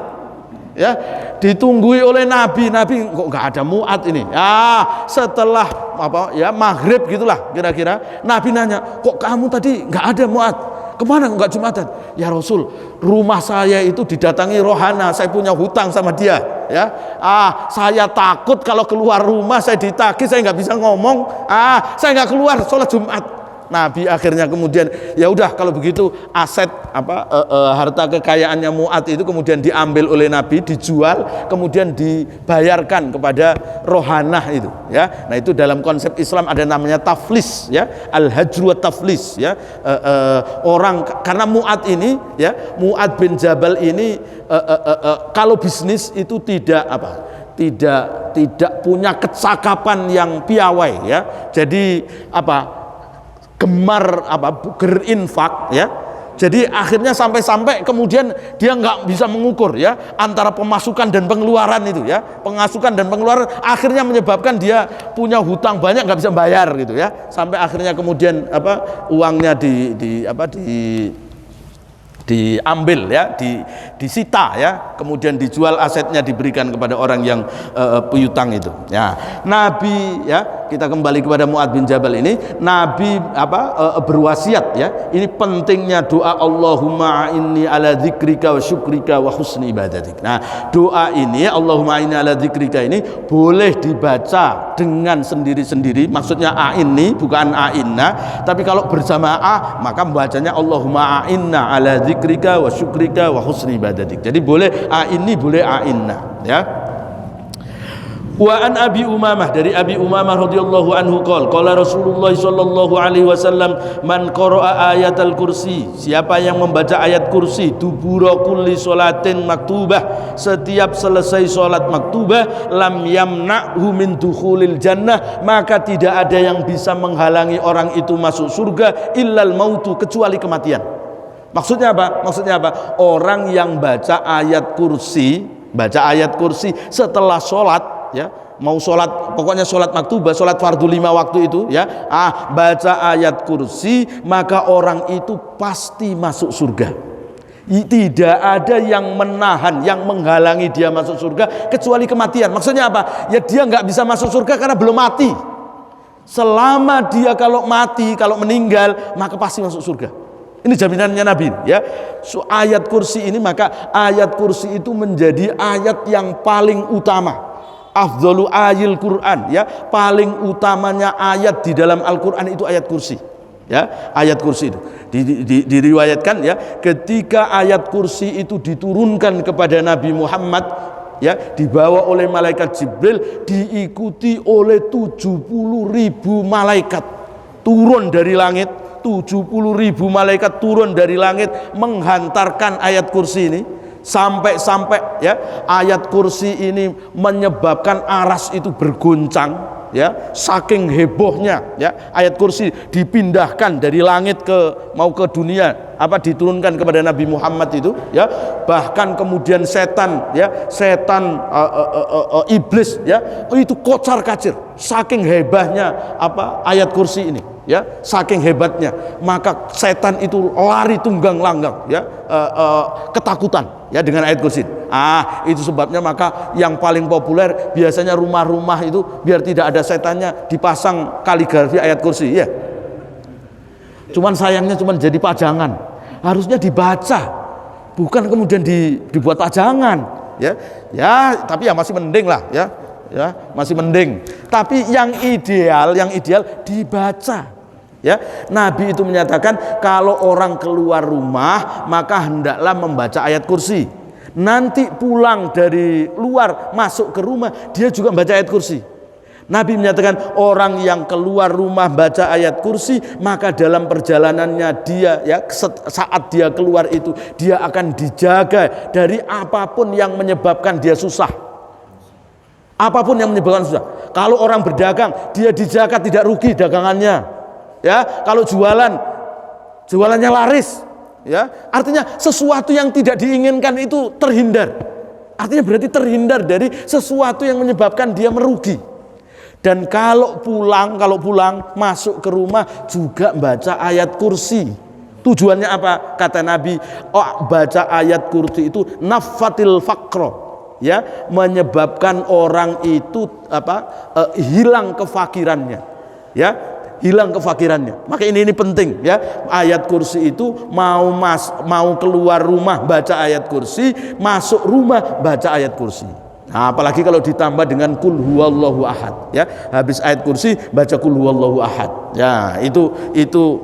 ya. Ditunggui oleh Nabi kok enggak ada Mu'ad ini. Setelah maghrib gitulah kira-kira, Nabi nanya, kok kamu tadi enggak ada Mu'ad? Kemana enggak Jumatan? Ya Rasul, rumah saya itu didatangi Rohana, saya punya hutang sama dia, ya. Saya takut kalau keluar rumah saya ditagih, saya nggak bisa ngomong. Saya nggak keluar sholat Jumat. Nabi akhirnya kemudian, ya udah kalau begitu aset harta kekayaannya Mu'ad itu kemudian diambil oleh Nabi, dijual, kemudian dibayarkan kepada Rohanah itu, ya. Nah itu dalam konsep Islam ada namanya taflis, ya, al-hajru wa taflis, ya. Orang karena Mu'ad ini, ya, Mu'ad bin Jabal ini kalau bisnis itu tidak punya kecakapan yang piawai, ya. Jadi gemar berinfak, ya. Jadi akhirnya sampai kemudian dia nggak bisa mengukur, ya, antara pemasukan dan pengeluaran itu, ya. Pemasukan dan pengeluaran akhirnya menyebabkan dia punya hutang banyak, nggak bisa bayar gitu, ya. Sampai akhirnya kemudian uangnya diambil, ya, disita, ya, kemudian dijual asetnya, diberikan kepada orang yang piutang itu, ya. Nabi, ya, kita kembali kepada Mu'adz bin Jabal ini, Nabi berwasiat ya. Ini pentingnya doa Allahumma a'inni ala dzikrika wa syukrika wa husni ibadatik. Nah, doa ini Allahumma a'inni ala dzikrika ini boleh dibaca dengan sendiri-sendiri, maksudnya a'inni bukan a'inna, tapi kalau berjamaah maka membacanya Allahumma a'inna ala dzikrika wa syukrika wa husni ibadatik. Jadi boleh a'inni, boleh a'inna ya. Wa an Abi Umamah, dari Abi Umamah radhiyallahu anhu qala Rasulullah sallallahu alaihi wasallam, man qara'a ayatal kursi, siapa yang membaca ayat kursi, dubura kulli sholatin maktubah, setiap selesai salat maktubah, lam yamna'hu min dukhulil jannah, maka tidak ada yang bisa menghalangi orang itu masuk surga illal mautu, kecuali kematian. Maksudnya apa? Orang yang baca ayat kursi setelah sholat ya, mau sholat, pokoknya sholat maktubah, sholat fardu 5 waktu itu ya, baca ayat kursi, maka orang itu pasti masuk surga. Tidak ada yang menahan, yang menghalangi dia masuk surga kecuali kematian. Maksudnya apa? Ya dia nggak bisa masuk surga karena belum mati. Selama dia kalau mati, kalau meninggal, maka pasti masuk surga. Ini jaminannya Nabi ya. Ayat kursi ini, maka ayat kursi itu menjadi ayat yang paling utama. Afdhalu ayil Quran ya, paling utamanya ayat di dalam Al-Qur'an itu ayat kursi ya. Ayat kursi itu diriwayatkan ya, ketika ayat kursi itu diturunkan kepada Nabi Muhammad ya, dibawa oleh malaikat Jibril, diikuti oleh 70.000 malaikat turun dari langit. 70.000 malaikat turun dari langit menghantarkan ayat kursi ini, sampai ya ayat kursi ini menyebabkan aras itu berguncang ya, saking hebohnya ya. Ayat kursi dipindahkan dari langit mau ke dunia, diturunkan kepada Nabi Muhammad itu ya. Bahkan kemudian setan iblis ya, itu kocar-kacir saking hebatnya ayat kursi ini ya, saking hebatnya, maka setan itu lari tunggang langgang ya, ketakutan ya dengan ayat kursi. Itu sebabnya maka yang paling populer biasanya rumah-rumah itu biar tidak ada setannya dipasang kaligrafi ayat kursi ya. Cuman sayangnya cuman jadi pajangan, harusnya dibaca, bukan kemudian dibuat pajangan ya. Tapi ya masih mending lah ya, masih mending. Tapi yang ideal dibaca ya. Nabi itu menyatakan kalau orang keluar rumah maka hendaklah membaca ayat kursi. Nanti pulang dari luar masuk ke rumah dia juga membaca ayat kursi. Nabi menyatakan orang yang keluar rumah baca ayat kursi, maka dalam perjalanannya dia ya, saat dia keluar itu dia akan dijaga dari apapun yang menyebabkan dia susah. Apapun yang menyebabkan susah. Kalau orang berdagang, dia dijaga tidak rugi dagangannya. Ya, kalau jualannya laris, ya, artinya sesuatu yang tidak diinginkan itu terhindar. Artinya berarti terhindar dari sesuatu yang menyebabkan dia merugi. Dan kalau pulang masuk ke rumah juga baca ayat kursi. Tujuannya apa? Kata Nabi, baca ayat kursi itu nafatil faqro, ya, menyebabkan orang itu hilang kefakirannya, ya, hilang kefakirannya. Maka ini penting ya. Ayat kursi itu mau keluar rumah baca ayat kursi, masuk rumah baca ayat kursi. Nah, apalagi kalau ditambah dengan kul huwallahu ahad ya. Habis ayat kursi baca kul huwallahu ahad. Ya, itu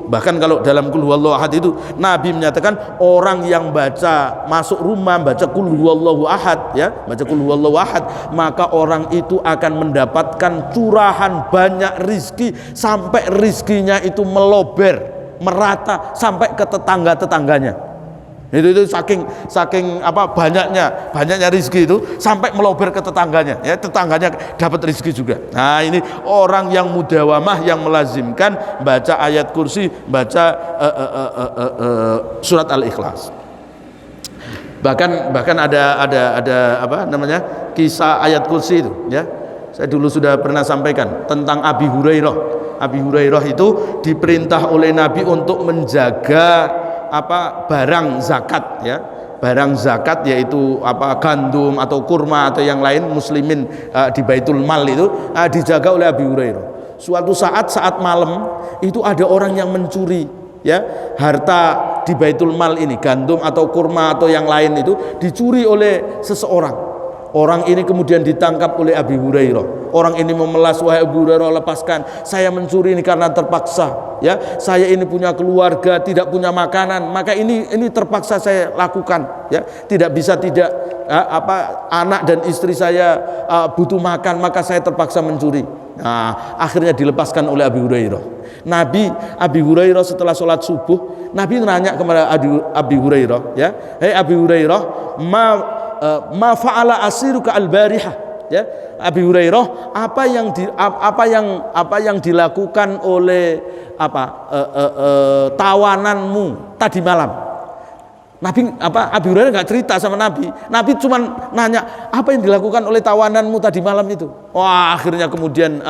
bahkan kalau dalam kul huwallahu ahad itu Nabi menyatakan orang yang baca masuk rumah baca kul huwallahu ahad ya, baca kul huwallahu ahad, maka orang itu akan mendapatkan curahan banyak rizki sampai rizkinya itu melober, merata sampai ke tetangga-tetangganya. Itu saking banyaknya rizki itu sampai melober ke tetangganya ya, tetangganya dapat rizki juga. Nah, ini orang yang mudawamah, yang melazimkan baca ayat kursi, baca surat Al-Ikhlas. Bahkan ada kisah ayat kursi itu ya. Saya dulu sudah pernah sampaikan tentang Abi Hurairah. Abi Hurairah itu diperintah oleh Nabi untuk menjaga barang zakat ya, barang zakat yaitu gandum atau kurma atau yang lain muslimin di Baitul Mal itu dijaga oleh Abi Hurairah. Suatu saat malam itu ada orang yang mencuri ya harta di Baitul Mal ini, gandum atau kurma atau yang lain itu dicuri oleh seseorang. Orang ini kemudian ditangkap oleh Abi Hurairah. Orang ini memelas, wahai Abu Hurairah, lepaskan, saya mencuri ini karena terpaksa ya, saya ini punya keluarga, tidak punya makanan, maka ini terpaksa saya lakukan ya, tidak bisa tidak anak dan istri saya butuh makan, maka saya terpaksa mencuri. Nah, akhirnya dilepaskan oleh Abi Hurairah. Abi Hurairah setelah sholat subuh, Nabi nanya kepada Abi Hurairah ya, hei Abi Hurairah, ma fa'ala asiruka al-barihah ya, Abi Hurairah, apa yang dilakukan oleh tawananmu tadi malam? Abi Hurairah nggak cerita sama Nabi cuma nanya apa yang dilakukan oleh tawananmu tadi malam itu. Wah, akhirnya kemudian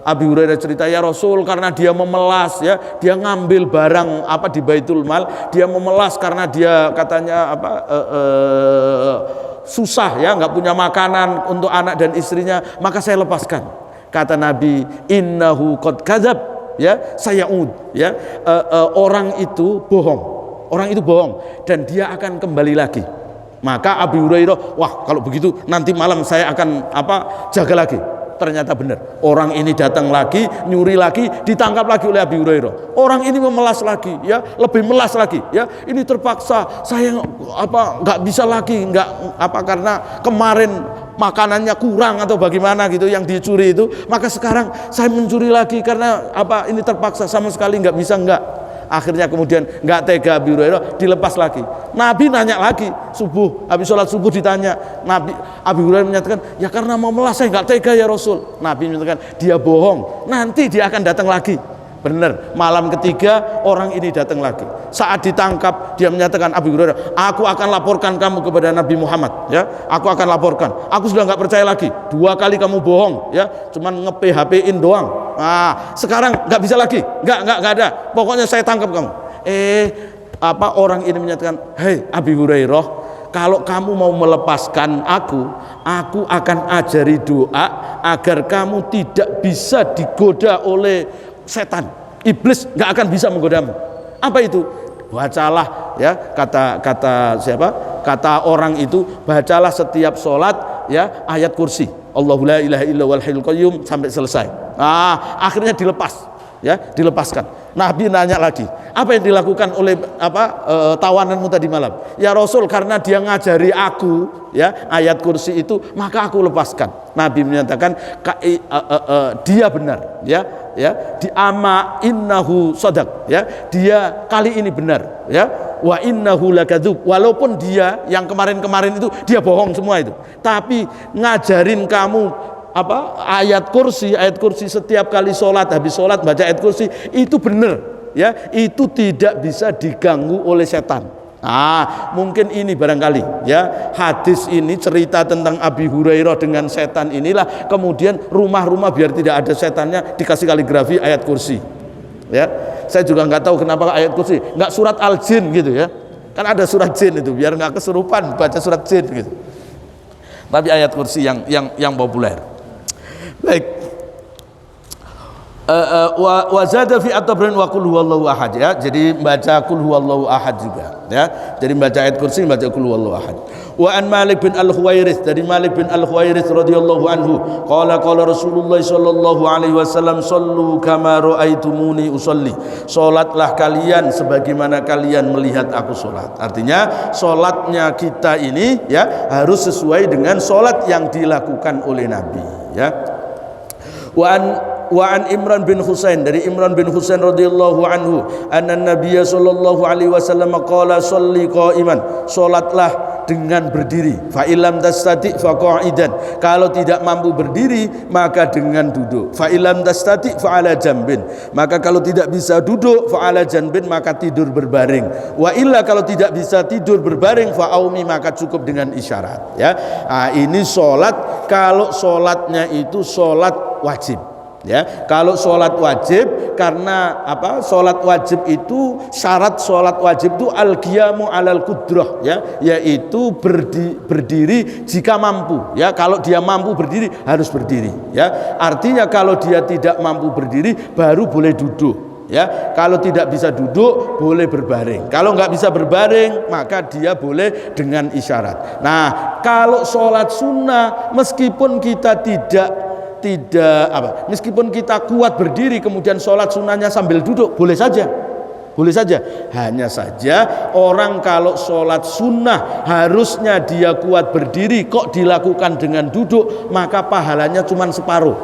Abi Hurairah cerita, ya Rasul, karena dia memelas ya, dia ngambil barang di Baitul Mal, dia memelas karena dia katanya susah ya, nggak punya makanan untuk anak dan istrinya, maka saya lepaskan. Kata Nabi, innahu qad kadzab ya, sayaud ya, orang itu bohong dan dia akan kembali lagi. Maka Abi Hurairah, wah kalau begitu nanti malam saya akan jaga lagi. Ternyata benar, orang ini datang lagi, nyuri lagi, ditangkap lagi oleh Abi Hurairah. Orang ini memelas lagi ya, lebih melas lagi ya, ini terpaksa saya nggak bisa lagi, karena kemarin makanannya kurang atau bagaimana gitu yang dicuri itu, maka sekarang saya mencuri lagi karena ini terpaksa, sama sekali nggak bisa. Akhirnya kemudian nggak tega Abi Hurairah, dilepas lagi. Nabi nanya lagi subuh, habis sholat subuh ditanya, Abi Hurairah menyatakan, ya karena mau melas saya nggak tega ya Rasul. Nabi menyatakan dia bohong, nanti dia akan datang lagi. Benar, malam ketiga orang ini datang lagi. Saat ditangkap dia menyatakan, Abi Hurairah, aku akan laporkan kamu kepada Nabi Muhammad ya, aku akan laporkan, aku sudah nggak percaya lagi, 2 kali kamu bohong ya, cuman nge-PHP-in doang. Sekarang nggak bisa lagi, nggak ada, pokoknya saya tangkap kamu. Orang ini menyatakan, hei Abi Hurairah, kalau kamu mau melepaskan aku akan ajari doa agar kamu tidak bisa digoda oleh setan, iblis nggak akan bisa menggodamu. Apa itu? Bacalah ya, kata siapa? Kata orang itu, bacalah setiap sholat ya ayat kursi, Allahu la ilaha illa wal hayyul qayyum sampai selesai. Akhirnya dilepaskan. Nabi nanya lagi, apa yang dilakukan oleh tawananmu tadi malam? Ya Rasul, karena dia ngajari aku ya ayat kursi itu, maka aku lepaskan. Nabi menyatakan dia benar ya, di ama innahu shadaq ya, dia kali ini benar ya, wa innahu lakadzub, walaupun dia yang kemarin-kemarin itu dia bohong semua itu, tapi ngajarin kamu ayat kursi setiap kali sholat, habis sholat baca ayat kursi, itu benar ya, itu tidak bisa diganggu oleh setan. Mungkin ini barangkali ya, hadis ini cerita tentang Abi Hurairah dengan setan inilah, kemudian rumah-rumah biar tidak ada setannya dikasih kaligrafi ayat kursi ya. Saya juga nggak tahu kenapa ayat kursi nggak surat al-jin gitu ya, kan ada surat jin itu, biar nggak kesurupan baca surat jin gitu, tapi ayat kursi yang populer. Baik, wa zada fi at-tabrin wa qul huwallahu ahad ya, jadi baca qul huwallahu ahad juga ya, jadi baca ayat kursi, baca qul huwallahu ahad. Wa an Malik bin Al-Huwairits, dari Malik bin Al-Huwairits radhiyallahu anhu, qala Rasulullah sallallahu alaihi wasallam, sallu kama raaitumuni usolli, salatlah kalian sebagaimana kalian melihat aku salat. Artinya salatnya kita ini ya harus sesuai dengan salat yang dilakukan oleh Nabi ya. Wa an Imran bin Husain, dari Imran bin Husain radhiyallahu anhu, anna Nabiyya sallallahu alaihi wasallam qala sholli qa'iman, salatlah dengan berdiri, fa illam tastati fa qa'idan, kalau tidak mampu berdiri maka dengan duduk, fa illam tastati fa ala jambin, maka kalau tidak bisa duduk, fa ala janbin, maka tidur berbaring, wa illa, kalau tidak bisa tidur berbaring, fa aumi, maka cukup dengan isyarat ya. Ini salat, kalau salatnya itu salat wajib Ya, kalau sholat wajib, karena apa? Sholat wajib itu syarat sholat wajib itu al-qiyamu alal qudrah, ya, yaitu berdiri jika mampu. Ya, kalau dia mampu berdiri harus berdiri. Ya, artinya kalau dia tidak mampu berdiri baru boleh duduk. Ya, kalau tidak bisa duduk boleh berbaring. Kalau nggak bisa berbaring maka dia boleh dengan isyarat. Nah, kalau sholat sunnah meskipun kita meskipun kita kuat berdiri kemudian sholat sunnahnya sambil duduk boleh saja, hanya saja orang kalau sholat sunnah harusnya dia kuat berdiri kok dilakukan dengan duduk, maka pahalanya cuma separuh.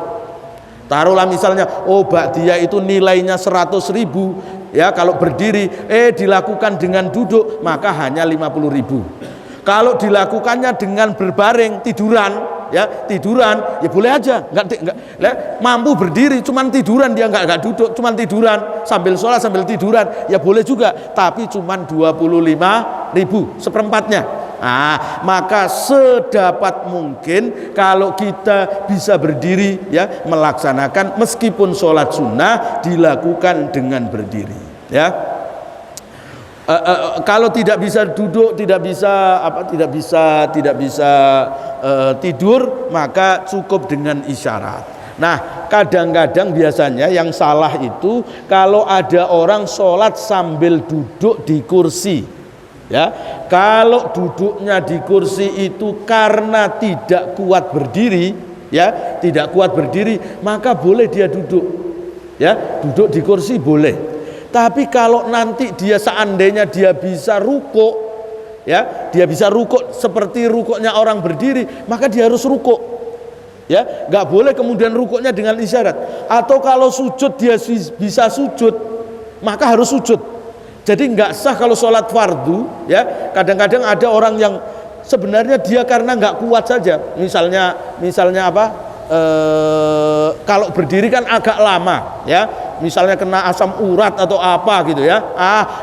Taruhlah misalnya ba'diyah itu nilainya 100.000, ya, kalau berdiri dilakukan dengan duduk maka hanya 50.000. Kalau dilakukannya dengan berbaring tiduran ya boleh aja, nggak mampu berdiri cuman tiduran, dia nggak duduk cuman tiduran sambil sholat sambil tiduran ya boleh juga, tapi cuman 25.000 seperempatnya. Maka sedapat mungkin kalau kita bisa berdiri ya melaksanakan meskipun sholat sunnah dilakukan dengan berdiri ya. Kalau tidak bisa duduk, tidak bisa tidur, maka cukup dengan isyarat. Nah, kadang-kadang biasanya yang salah itu kalau ada orang sholat sambil duduk di kursi, ya. Kalau duduknya di kursi itu karena tidak kuat berdiri, ya, maka boleh dia duduk, ya, duduk di kursi boleh. Tapi kalau nanti dia seandainya dia bisa rukuk, ya, dia bisa rukuk seperti rukuknya orang berdiri, maka dia harus rukuk, ya, nggak boleh kemudian rukuknya dengan isyarat. Atau kalau sujud dia bisa sujud, maka harus sujud. Jadi nggak sah kalau sholat fardu, ya. Kadang-kadang ada orang yang sebenarnya dia karena nggak kuat saja, misalnya apa? Kalau berdiri kan agak lama, ya, misalnya kena asam urat atau apa gitu ya.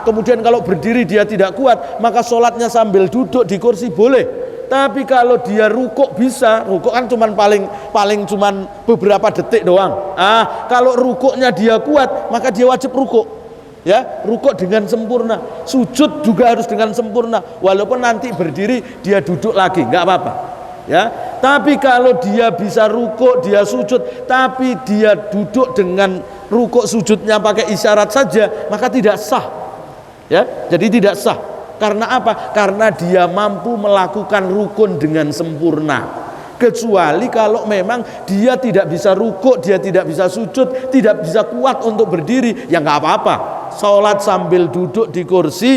Kemudian kalau berdiri dia tidak kuat, maka sholatnya sambil duduk di kursi boleh. Tapi kalau dia rukuk bisa, rukuk kan cuman paling cuman beberapa detik doang. Kalau rukuknya dia kuat, maka dia wajib rukuk. Ya, rukuk dengan sempurna, sujud juga harus dengan sempurna. Walaupun nanti berdiri dia duduk lagi, nggak apa-apa. Ya, tapi kalau dia bisa rukuk, dia sujud, tapi dia duduk dengan rukuk sujudnya pakai isyarat saja, maka tidak sah. Ya, jadi tidak sah. Karena apa? Karena dia mampu melakukan rukun dengan sempurna. Kecuali kalau memang dia tidak bisa rukuk, dia tidak bisa sujud, tidak bisa kuat untuk berdiri, ya nggak apa-apa. Sholat sambil duduk di kursi,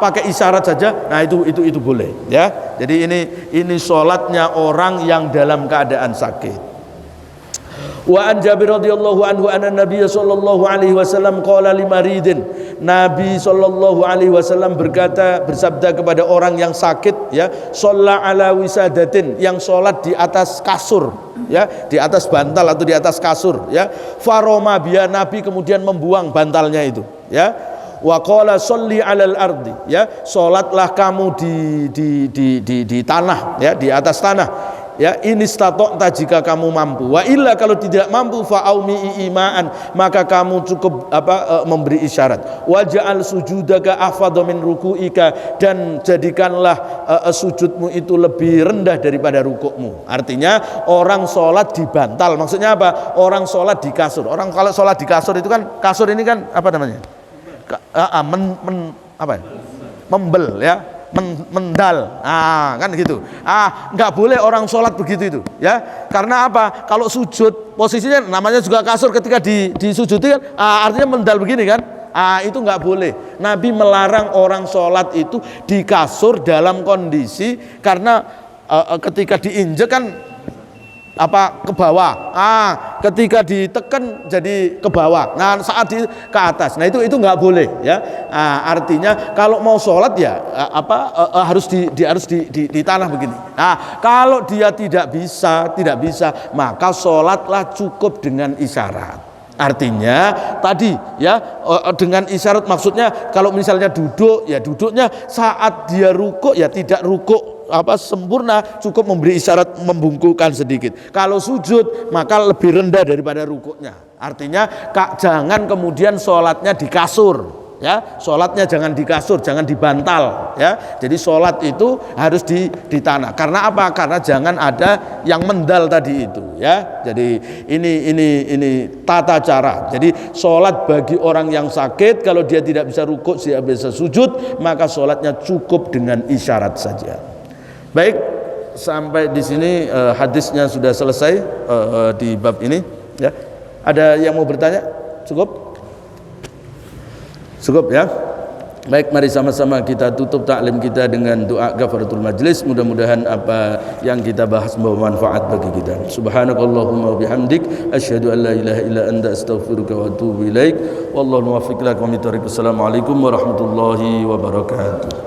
pakai isyarat saja, nah itu boleh, ya. Jadi ini sholatnya orang yang dalam keadaan sakit. Wa an Jabir radhiyallahu anhu anna Nabiy sallallahu alaihi wasallam qala limaridin. Nabi sallallahu alaihi wasallam bersabda kepada orang yang sakit, ya, shalla ala wisadatin, yang sholat di atas kasur, ya, di atas bantal atau di atas kasur, ya. Faroma biya, Nabi kemudian membuang bantalnya itu, ya. Wa qala sholli alal ardi, ya, sholatlah kamu di tanah, ya, di atas tanah. Ya, ini statokta jika kamu mampu. Wa illa, kalau tidak mampu, fa'aumi imaan, maka kamu cukup memberi isyarat. Wa ja'al sujudaka afadha min ruku'ika, dan jadikanlah sujudmu itu lebih rendah daripada rukukmu. Artinya orang sholat di bantal, maksudnya apa? Orang sholat di kasur. Orang kalau sholat di kasur itu kan, kasur ini kan apa namanya? Membel, ya. Mendal, kan gitu. Nggak boleh orang sholat begitu itu, ya. Karena apa? Kalau sujud posisinya namanya juga kasur, ketika disujudi kan, artinya mendal begini kan. Itu nggak boleh. Nabi melarang orang sholat itu di kasur dalam kondisi, karena ketika diinjek kan ke bawah, ketika ditekan jadi ke bawah, nah saat ke atas, nah itu nggak boleh, ya. Artinya kalau mau sholat ya harus di tanah begini. Nah, kalau dia tidak bisa, maka sholatlah cukup dengan isyarat. Artinya tadi, ya, dengan isyarat maksudnya kalau misalnya duduk, ya duduknya saat dia rukuk ya tidak rukuk sempurna, cukup memberi isyarat membungkukkan sedikit. Kalau sujud maka lebih rendah daripada rukuknya. Artinya jangan kemudian sholatnya di kasur, ya, sholatnya jangan di kasur, jangan dibantal, ya. Jadi sholat itu harus di tanah. Karena apa? Karena jangan ada yang mendal tadi itu, ya. Jadi ini tata cara. Jadi sholat bagi orang yang sakit, kalau dia tidak bisa rukuk, dia bisa sujud, maka sholatnya cukup dengan isyarat saja. Baik, sampai di sini hadisnya sudah selesai di bab ini, ya. Ada yang mau bertanya? Cukup? Cukup, ya. Baik, mari sama-sama kita tutup taklim kita dengan doa kafaratul majlis. Mudah-mudahan apa yang kita bahas membawa manfaat bagi kita. Subhanakallahumma bihamdik asyhadu an la ilaha illa anta astaghfiruka wa atubu ilaik. Wallahu muwaffiq lakum. Assalamualaikum warahmatullahi wabarakatuh.